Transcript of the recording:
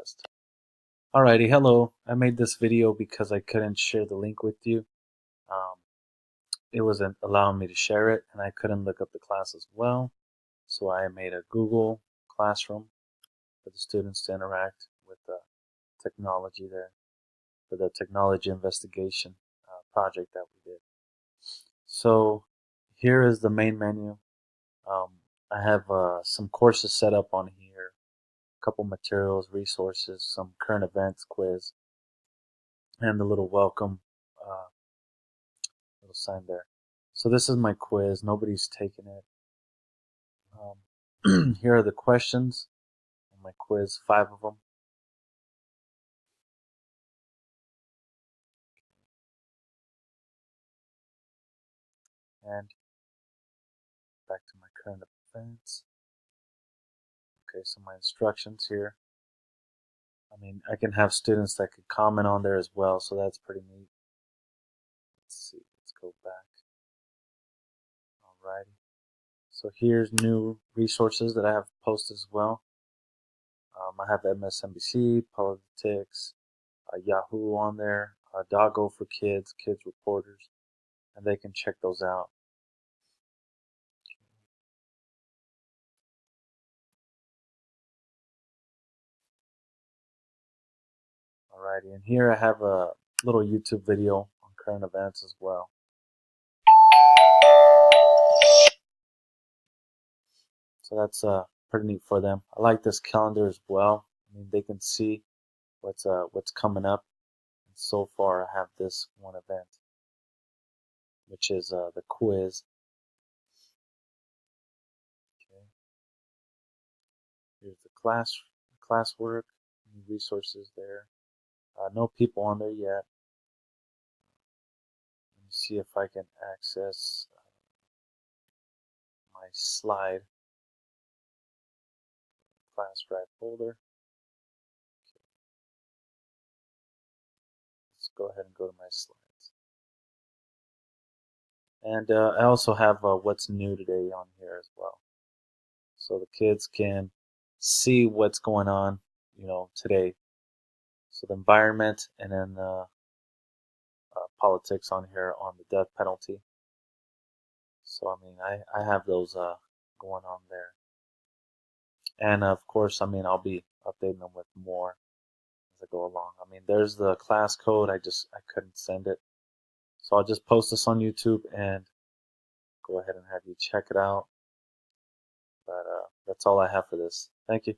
test. Alrighty, hello. I made this video because I couldn't share the link with you. Um, it wasn't allowing me to share it, and I couldn't look up the class as well. So I made a Google Classroom for the students to interact with the technology there, for the technology investigation project that we did. So here is the main menu. I have some courses set up on here, a couple materials, resources, some current events quiz, and the little welcome uh, little sign there. So this is my quiz. Nobody's taken it. Here are the questions on my quiz, 5 of them. And back to my current events. Okay, so my instructions here. I mean, I can have students that could comment on there as well, so that's pretty neat. Let's see, let's go back. Alrighty. So here's new resources that I have posted as well. I have MSNBC, politics, Yahoo on there, Doggo for Kids, Kids Reporters, and they can check those out. Alrighty, and here I have a little YouTube video on current events as well. So that's pretty neat for them. I like this calendar as well. I mean, they can see what's coming up. And so far, I have this one event, which is the quiz. Okay. Here's the classwork, resources there. No people on there yet. Let me see if I can access my slide class drive folder. Okay. Let's go ahead and go to my slides. And I also have what's new today on here as well. So the kids can see what's going on, today. So the environment, and then politics on here on the death penalty. So I mean, I have those going on there. And of course, I mean, I'll be updating them with more as I go along. I mean, there's the class code. I couldn't send it. So I'll just post this on YouTube and go ahead and have you check it out. But that's all I have for this. Thank you.